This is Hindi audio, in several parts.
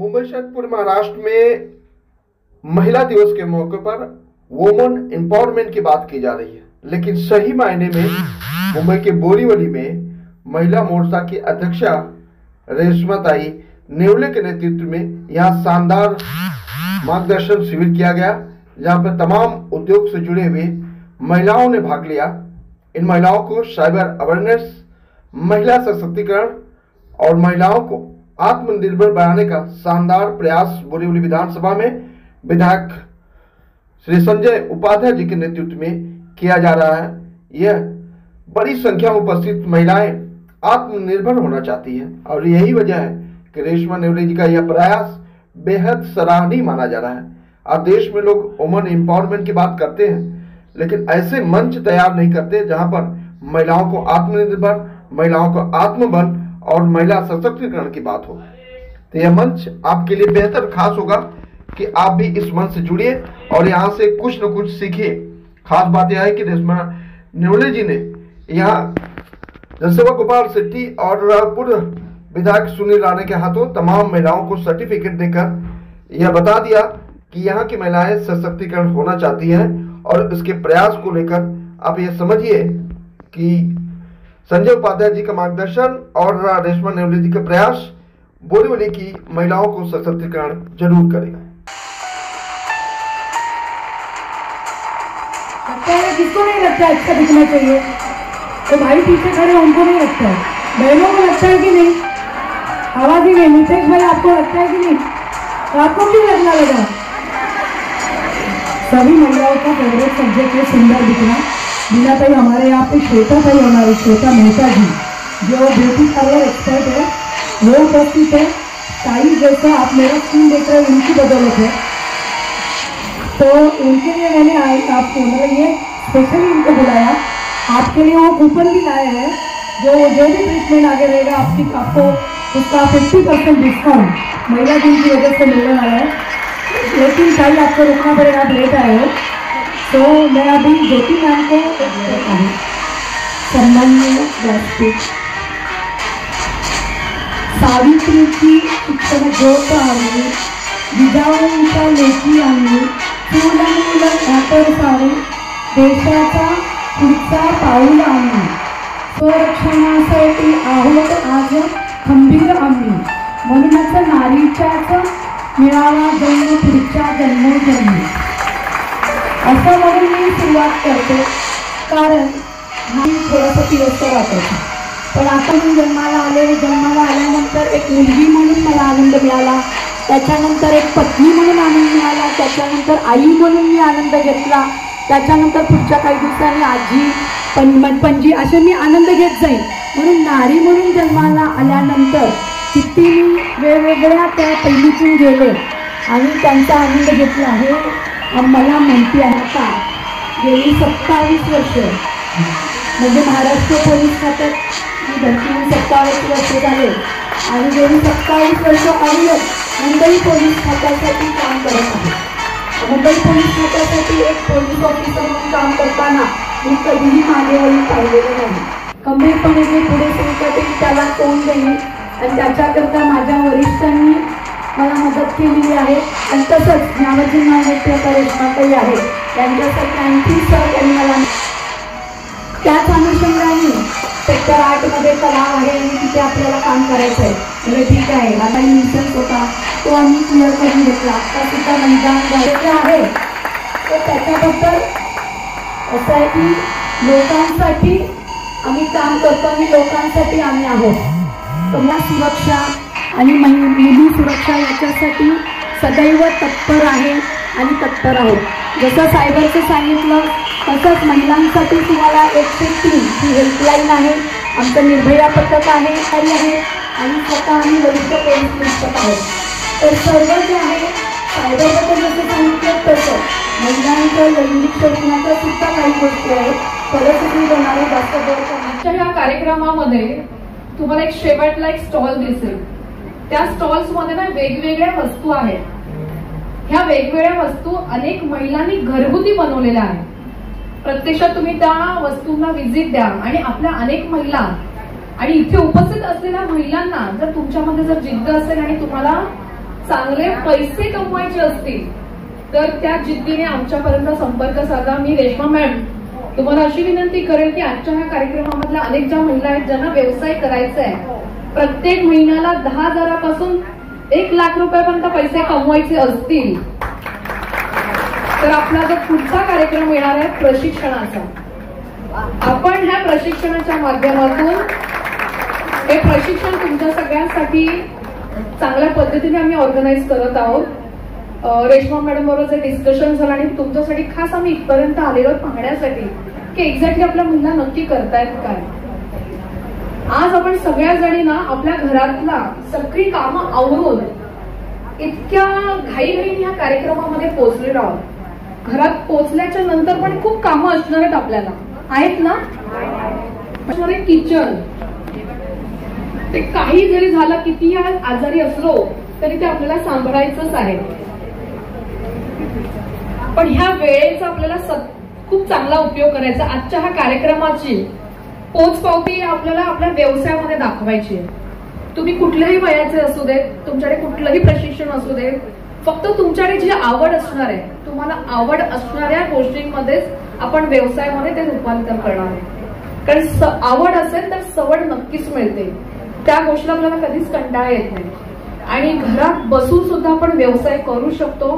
मुंबई शहर महाराष्ट्र में महिला दिवस के मौके पर वुमन एम्पावरमेंट की बात की जा रही है, लेकिन सही मायने में मुंबई के बोरीवली में महिला मोर्चा की अध्यक्षा रेशमाताई नेवले के नेतृत्व में यहाँ शानदार मार्गदर्शन शिविर किया गया, जहाँ पर तमाम उद्योग से जुड़े हुए महिलाओं ने भाग लिया। इन महिलाओं को साइबर अवेयरनेस, महिला सशक्तिकरण और महिलाओं को आत्मनिर्भर बनाने का शानदार प्रयास बोरीवली विधानसभा में विधायक श्री संजय उपाध्याय जी के नेतृत्व में किया जा रहा है। यह बड़ी संख्या में उपस्थित महिलाएं आत्मनिर्भर होना चाहती हैं और यही वजह है कि रेशमा नेवले जी का यह प्रयास बेहद सराहनीय माना जा रहा है। अब देश में लोग वुमन एम्पावरमेंट की बात करते हैं, लेकिन ऐसे मंच तैयार नहीं करते जहां पर महिलाओं को आत्मनिर्भर, महिलाओं को आत्मबल और महिला सशक्तिकरण की बात हो। तो यह मंच आपके लिए बेहतर खास होगा कि आप भी इस मंच से जुड़िए और यहाँ से कुछ न कुछ सीखिए। खास बात यह है कि रेशमा नेवले जी ने यहाँ जनसेवक गोपाल शेट्टी और पूर्व विधायक सुनील राणे के हाथों तमाम महिलाओं को सर्टिफिकेट देकर यह बता दिया कि यहाँ की महिलाएं सशक्तिकरण होना चाहती हैं और इसके प्रयास को लेकर आप ये समझिए कि संजय उपाध्याय जी का मार्गदर्शन और रेशमा नेवले जी का प्रयास बोरीवली की महिलाओं को सशक्तिकरण जरूर करेगा। किसको नहीं लगता है अच्छा दिखना चाहिए? तो भाई पीछे खड़े उनको नहीं लगता है, बहनों को लगता है कि नहीं? आवाज ही नहीं। नितेश भाई आपको लगता है कि नहीं? तो आपको क्यों लगना लगा? सभी महिलाओं का फेवरेट सब्जेक्ट है सुंदर दिखना। मीना भाई हमारे यहाँ पे श्वेता भाई, हमारे श्वेता मेहता जी जो ब्यूटी पार्लर एक्सपर्ट है वो उपस्थित है। साई जैसा आप मेरा स्क्रीन देख रहे हैं उनकी बदौलत है, तो उनके लिए मैंने आपको मतलब ये स्पेशली इनको बुलाया। आपके लिए वो कूपन भी लाए हैं, जो भी ट्रीटमेंट आगे रहेगा आपको उसका 50% डिस्काउंट महिला दिन की वजह से मिलने वाला है। लेकिन भाई आपको रुकना पड़ेगा, आप लेट आए हो। तो मैं अभी ज्योति मैम को सम्मान्य व्यासपीठ सावित्रीची शिक्षण ज्योत आणली, विजाऊंच्या लेखी आणली, फुलमूल घातर सारी देशाचा पुढचा पाऊल आणली, स्वरक्षणासाठी आहोत आज खंबीर आम्ही, म्हणूनच नारीच्याच मिळावा जन्म पुढच्या जन्मोजन्मी, असं म्हणून मी सुरुवात करते। कारण मी थोडंसं तिरस्कार वाटायचं, पण आता मी जन्माला आल्यानंतर एक मुलगी म्हणून मला आनंद मिळाला, त्याच्यानंतर एक पत्नी म्हणून आनंद मिळाला, त्याच्यानंतर आई म्हणून मी आनंद घेतला, त्याच्यानंतर पुढच्या काही दिवसांनी आजी, पणजी असे मी आनंद घेत जाईन। म्हणून नारी म्हणून जन्माला आल्यानंतर किती मी वेगवेगळ्या त्या पैलूतून गेले आणि त्यांचा आनंद घेतला आहे। मला माहिती आहे का गेली 27 वर्ष म्हणजे महाराष्ट्र पोलीस खात्यात मी भरती 27 वर्ष झाले आणि गेली 27 वर्ष अविरत मुंबई पोलीस खात्यासाठी काम करत आहे। मुंबई पोलीस खात्यासाठी एक पोलीस ऑफिसर म्हणून काम करताना मी कधीही मागे वळून पाहिलेलं नाही। खंबीरपणे जे पुढे सुरू करते त्याला तोंड देणे आणि त्याच्याकरता माझ्या वरिष्ठांनी मला मदत केलेली आहे। आणि तसंच नावाची नाव रेशमाताई आहे, त्यांच्यासाठी आणखी सर यांनी मला त्याच अनुषंगाने सेक्टर 8 मध्ये तलाव आहे आणि तिथे आपल्याला काम करायचं आहे। म्हणजे ठीक आहे, आता इन्शुरन्स होता तो आम्ही क्लिअर करून घेतला, आता सुद्धा मैदान घ्यायचं आहे। तर त्याच्याबद्दल असं आहे की लोकांसाठी आम्ही काम करतो आणि लोकांसाठी आम्ही आहोत। महिला सुरक्षा आणि मुली सुरक्षा याच्यासाठी सदैव तत्पर आहे आणि तत्पर आहोत। जसं सायबरचं सांगितलं तसंच महिलांसाठी तुम्हाला 103 ही हेल्पलाईन आहे, आमचं निर्भया पथक आहे आणि स्वतः आम्ही वरिष्ठ पोलीस निरीक्षक आहोत। तर सर्व जे आहे सायबरबद्दल जसं सांगितलं तसं महिलांचं लैंगिक शोषणाच्या सुद्धा काही गोष्टी आहेत। परिस्थिती देणारे जास्त दर करण्याच्या या कार्यक्रमामध्ये तुम्हाला एक शेवटला एक स्टॉल दिसेल। त्या स्टॉल्स मध्ये ना वेगवेगळ्या वस्तू आहेत। ह्या वेगवेगळ्या वस्तू अनेक महिलांनी घरगुती बनवलेल्या आहेत। प्रत्यक्षात तुम्ही त्या वस्तूंना व्हिजिट द्या आणि आपल्या अनेक महिला आणि इथे उपस्थित असलेल्या महिलांना जर तुमच्यामध्ये जर जिद्द असेल आणि तुम्हाला चांगले पैसे कमवायचे असतील तर त्या जिद्दीने आमच्यापर्यंत संपर्क साधा. मी रेश्मा मॅम तुम्हाला अशी विनंती करेल की आजच्या ह्या कार्यक्रमामधल्या अनेक ज्या महिला आहेत ज्यांना व्यवसाय करायचा आहे, प्रत्येक महिन्याला 10,000पासून 1,00,000 रुपयापर्यंत पैसे कमवायचे असतील तर आपला जो पुढचा कार्यक्रम येणार आहे प्रशिक्षणाचा, आपण ह्या प्रशिक्षणाच्या माध्यमातून हे प्रशिक्षण तुमच्या सगळ्यांसाठी चांगल्या पद्धतीने आम्ही ऑर्गनाईज करत आहोत. रेश्मा मॅडम बरोबर जे डिस्कशन झालं आणि तुमच्यासाठी खास आम्ही इथपर्यंत आलेलो पाहण्यासाठी की एक्झॅक्टली आपल्या मुलींना नक्की करतायत काय. आज आपण सगळ्या जणी ना आपल्या घरातला सगळी कामं आवरून इतक्या घाईघाईने ह्या कार्यक्रमामध्ये पोहोचलेलो आहोत. घरात पोहोचल्याच्या नंतर पण खूप कामं असणार आहेत आपल्याला, आहेत ना. किचन, ते काही जरी झालं, कितीही आजारी असलो तरी ते आपल्याला सांभाळायचंच आहे. पण ह्या वेळेचा आपल्याला खूप चांगला उपयोग करायचा. आजच्या ह्या कार्यक्रमाची पोचपावती आपल्याला आपल्या व्यवसायामध्ये दाखवायची आहे. तुम्ही कुठल्याही वयाचे असू देत, तुमच्याकडे कुठलंही प्रशिक्षण असू देत, फक्त तुमच्याकडे जी आवड असणार आहे, तुम्हाला आवड असणाऱ्या गोष्टींमध्येच आपण व्यवसायामध्ये ते रूपांतर करणार आहे. कारण आवड असेल तर सवड नक्कीच मिळते. त्या गोष्टीला आपल्याला कधीच कंटाळा येत नाही आणि घरात बसून सुद्धा आपण व्यवसाय करू शकतो.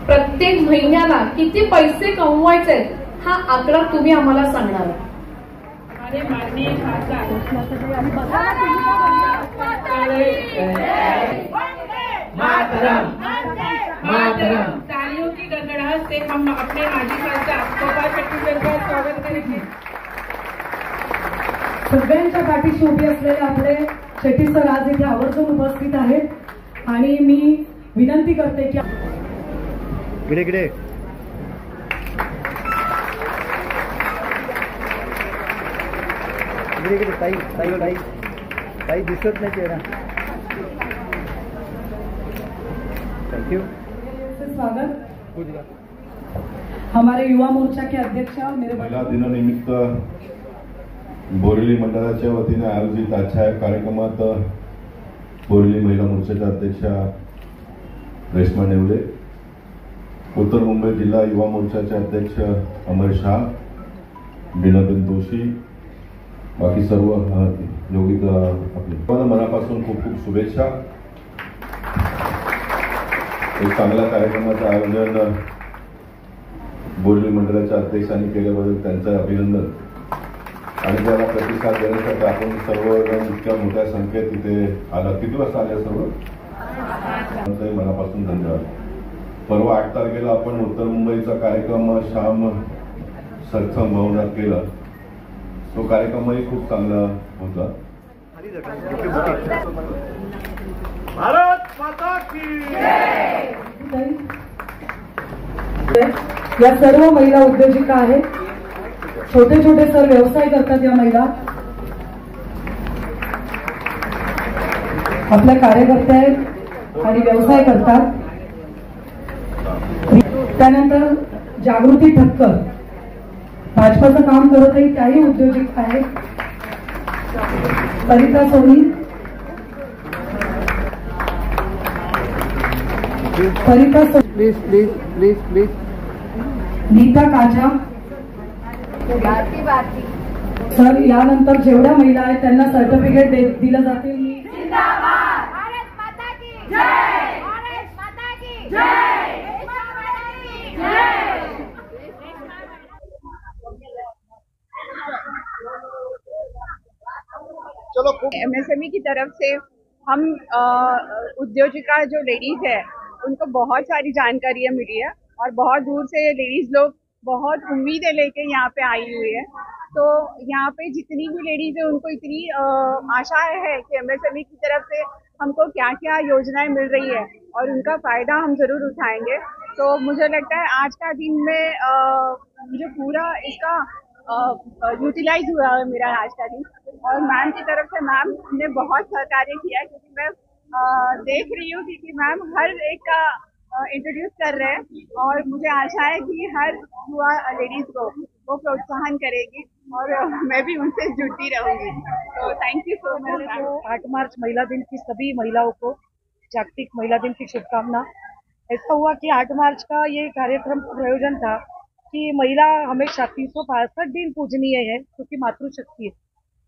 प्रत्येक महिन्याला किती पैसे कमवायचे हा आकडा तुम्ही आम्हाला सांगणार. माननीय खासदार तालियों की गड़गड़ाहट से हम अपने माजी खासदार गोपाल शेट्टी का स्वागत करेंगे. सगळ्यांच्या पाठीशी उभी असलेले आपले शेट्टी सर आज इथे आवर्जून उपस्थित आहेत आणि मी विनंती करते की इकडे इकडे इकडे इकडे ताई ताई ताई ताई दिसत नाही चेहरा. Thank you. स्वागत. हमारे युवा मोर्चा के अध्यक्ष मेरे महिला दिनानिमित्त बोरिवली मंडळाच्या वतीने आयोजित आजच्या कार्यक्रमात बोरिवली महिला मोर्चाच्या अध्यक्षा रेश्मा नेवले, उत्तर मुंबई जिल्हा युवा मोर्चाचे अध्यक्ष अमर शाह, बीनाबेन जोशी, बाकी सर्व योगित आपले मनापासून खूप खूप शुभेच्छा. एक चांगल्या कार्यक्रमाचं आयोजन बोरिवली मंडळाच्या अध्यक्षांनी केल्याबद्दल त्यांचं अभिनंदन आणि त्याला प्रतिसाद देण्यासाठी आपण सर्वजण इतक्या मोठ्या संख्येत तिथे आला. किती वाजता आल्या सर्व? मनापासून धन्यवाद. परवा 8 तारखेला आपण उत्तर मुंबईचा कार्यक्रम श्याम सत्संग भवनात केला. तो कार्यक्रमही खूप चांगला होता. भारत माता की जय. या सर्व महिला उद्योजिका आहेत. छोटे छोटे सर व्यवसाय करतात. या महिला आपल्या कार्यकर्ते आहेत आणि व्यवसाय करतात. त्यानंतर जागृती ठक्कर भाजपाचं काम करतही त्याही उद्योजिक आहेत. Sarita Soni, please please please please. Nita Kacha sir. यानंतर जेवढ्या महिला आहेत त्यांना सर्टिफिकेट दिलं जातील. MSME की तरफ से हम उद्योजिका जो लेडीज है उनको बहुत सारी जानकारियाँ मिली है और बहुत दूर से ये लेडीज लोग बहुत उम्मीदें लेके यहाँ पे आई हुई है. तो यहाँ पे जितनी भी लेडीज है उनको इतनी आशाएं है कि MSME की तरफ से हमको क्या क्या योजनाएं मिल रही है और उनका फायदा हम जरूर उठाएंगे. तो मुझे लगता है आज का दिन में मुझे पूरा इसका यूटिलाइज हुआ है मेरा आज का दिन. और मैम की तरफ से मैम ने बहुत सहकार्य किया क्योंकि मैं देख रही हूँ कि मैम हर एक का इंट्रोड्यूस कर रहे हैं और मुझे आशा है कि हर युवा लेडीज को वो प्रोत्साहन करेगी और मैं भी उनसे जुड़ती रहूंगी. तो थैंक यू सो मच. 8 मार्च महिला दिन की सभी महिलाओं को जागतिक महिला दिन की शुभकामना। ऐसा हुआ कि 8 मार्च का ये कार्यक्रम का प्रयोजन था कि महिला हमेशा 365 दिन पूजनीय है क्योंकि मातृशक्ति है।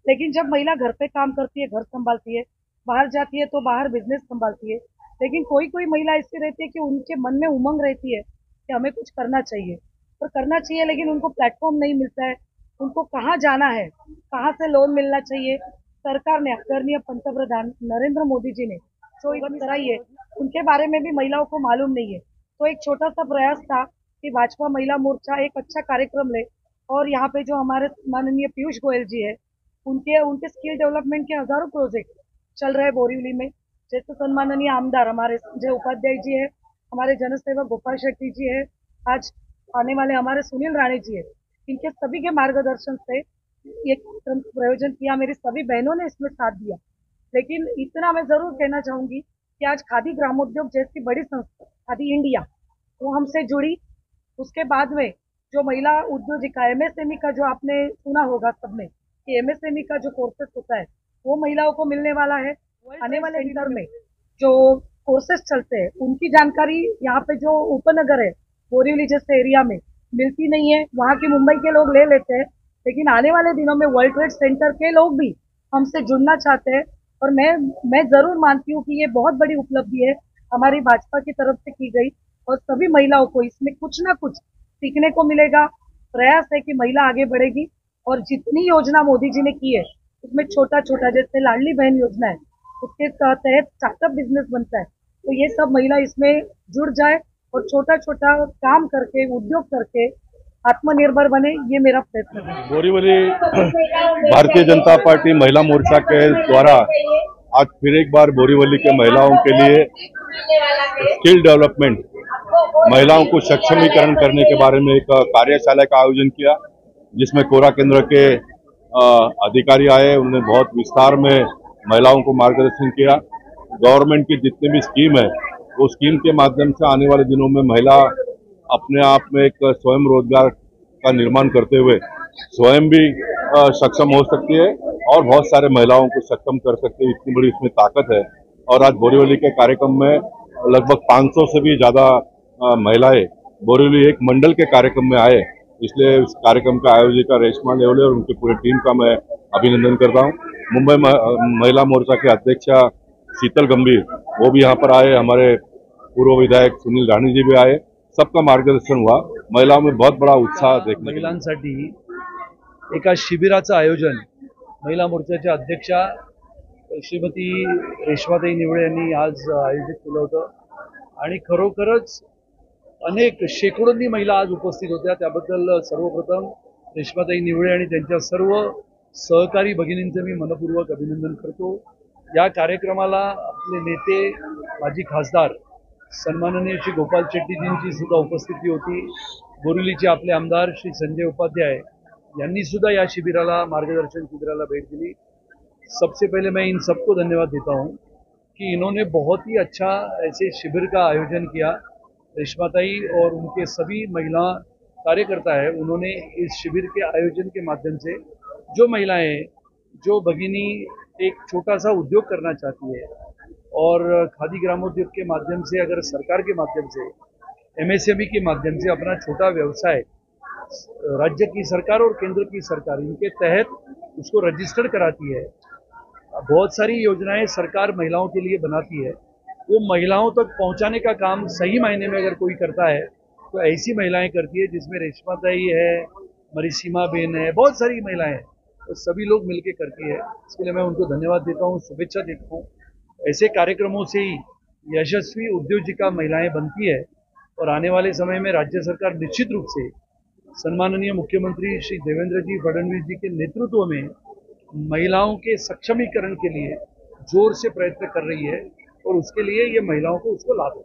लेकिन जब महिला घर पे काम करती है, घर संभालती है, बाहर जाती है तो बाहर बिजनेस संभालती है, लेकिन कोई कोई महिला ऐसी रहती है कि उनके मन में उमंग रहती है कि हमें कुछ करना चाहिए और करना चाहिए, लेकिन उनको प्लेटफॉर्म नहीं मिलता है। उनको कहाँ जाना है, कहाँ से लोन मिलना चाहिए। सरकार ने, आदरणीय पंतप्रधान नरेंद्र मोदी जी ने जो योजना कराई है उनके बारे में भी महिलाओं को मालूम नहीं है। तो एक छोटा सा प्रयास था कि भाजपा महिला मोर्चा एक अच्छा कार्यक्रम ले और यहाँ पे जो हमारे माननीय पीयूष गोयल जी है उनके स्किल डेवलपमेंट के हजारों प्रोजेक्ट चल रहे हैं बोरीवली में। जैसे सम्माननीय आमदार हमारे संजय उपाध्याय जी है, हमारे जनसेवक गोपाल शेट्टी जी है, आज आने वाले हमारे सुनील राणे जी है। इनके सभी के मार्गदर्शन से ये प्रयोजन किया, मेरी सभी बहनों ने इसमें साथ दिया। लेकिन इतना मैं जरूर कहना चाहूंगी कि आज खादी ग्रामोद्योग जैसी बड़ी संस्था खादी इंडिया वो हमसे जुड़ी। उसके बाद में जो महिला उद्योजिका एमएसएमई का जो आपने सुना होगा सबने कि एमएसएमई का जो कोर्सेस होता है वो महिलाओं को मिलने वाला है। आने वाले सेंटर में जो कोर्सेस चलते हैं उनकी जानकारी यहाँ पे जो उपनगर है बोरीवली जैसे एरिया में मिलती नहीं है, वहाँ की मुंबई के लोग ले लेते हैं। लेकिन आने वाले दिनों में वर्ल्ड ट्रेड सेंटर के लोग भी हमसे जुड़ना चाहते हैं और मैं जरूर मानती हूँ कि ये बहुत बड़ी उपलब्धि है हमारी भाजपा की तरफ से की गई और सभी महिलाओं को इसमें कुछ ना कुछ सीखने को मिलेगा। प्रयास है कि महिला आगे बढ़ेगी और जितनी योजना मोदी जी ने की है उसमें छोटा छोटा जैसे लाडली बहन योजना है उसके तहत स्टार्टअप बिजनेस बनता है, तो ये सब महिला इसमें जुड़ जाए और छोटा छोटा काम करके उद्योग करके आत्मनिर्भर बने, ये मेरा प्रयत्न है। बोरीवली भारतीय जनता पार्टी महिला मोर्चा के द्वारा आज फिर एक बार बोरीवली के महिलाओं के लिए स्किल डेवलपमेंट, महिलाओं को सक्षमीकरण करने के बारे में एक कार्यशाला का आयोजन किया, जिसमें कोरा केंद्र के अधिकारी आए। उन्होंने बहुत विस्तार में महिलाओं को मार्गदर्शन किया। गवर्नमेंट की जितनी भी स्कीम है वो स्कीम के माध्यम से आने वाले दिनों में महिला अपने आप में एक स्वयं रोजगार का निर्माण करते हुए स्वयं भी सक्षम हो सकती है और बहुत सारे महिलाओं को सक्षम कर सकती है। इतनी बड़ी इसमें ताकत है। और आज बोरीवली के कार्यक्रम में लगभग 500 से भी ज्यादा महिलाएं बोरीवली एक मंडल के कार्यक्रम में आए, इसलिए इस कार्यक्रम का आयोजिका रेशमा नेवले और उनकी पूरी टीम का मैं अभिनंदन करता हूं। मुंबई महिला मोर्चा के अध्यक्षा शीतल गंभीर वो भी यहाँ पर आए, हमारे पूर्व विधायक सुनील राणे जी भी आए, सबका मार्गदर्शन हुआ। महिलाओं में बहुत बड़ा उत्साह देखने महिलांसाठी एका शिबिराचं आयोजन महिला मोर्चाच्या अध्यक्षा श्रीमती रेश्माताई निवळे यांनी आज आयोजित केलं होतं आणि खरोखरच अनेक शेकडोंनी महिला आज उपस्थित होत्या। त्याबद्दल सर्वप्रथम रेश्माताई निवळे आणि त्यांच्या सर्व सहकारी भगिनींचं मी मनपूर्वक अभिनंदन करतो। या कार्यक्रमाला आपले नेते माजी खासदार सन्माननीय श्री गोपाल शेट्टीजींची सुद्धा उपस्थिती होती। बोरीवलीचे आपले आमदार श्री संजय उपाध्याय यांनी सुद्धा या शिबिराला मार्गदर्शन शिबिराला भेट दिली। सबसे पहले मैं इन सबको धन्यवाद देता हूं कि इन्होंने बहुत ही अच्छा ऐसे शिविर का आयोजन किया। रेश्माताई और उनके सभी महिला कार्यकर्ता है, उन्होंने इस शिविर के आयोजन के माध्यम से जो महिलाएं, जो भगिनी एक छोटा सा उद्योग करना चाहती है और खादी ग्रामोद्योग के माध्यम से, अगर सरकार के माध्यम से, एमएसएमई के माध्यम से अपना छोटा व्यवसाय राज्य की सरकार और केंद्र की सरकार इनके तहत उसको रजिस्टर्ड कराती है। बहुत सारी योजनाएं सरकार महिलाओं के लिए बनाती है, वो महिलाओं तक पहुंचाने का काम सही मायने में अगर कोई करता है तो ऐसी महिलाएं करती है, जिसमें रेश्माताई है, मरीसीमा बेन है, बहुत सारी महिलाएं हैं, तो सभी लोग मिलकर करती है। इसके लिए मैं उनको धन्यवाद देता हूँ, शुभेच्छा देता हूँ। ऐसे कार्यक्रमों से ही यशस्वी उद्योजिका महिलाएं बनती है और आने वाले समय में राज्य सरकार निश्चित रूप से सम्माननीय मुख्यमंत्री श्री देवेंद्र जी फडणवीस जी के नेतृत्व में महिलाओं के सक्षमीकरण के लिए जोर से प्रयत्न कर रही है और उसके लिए ये महिलाओं को उसको लाभ है।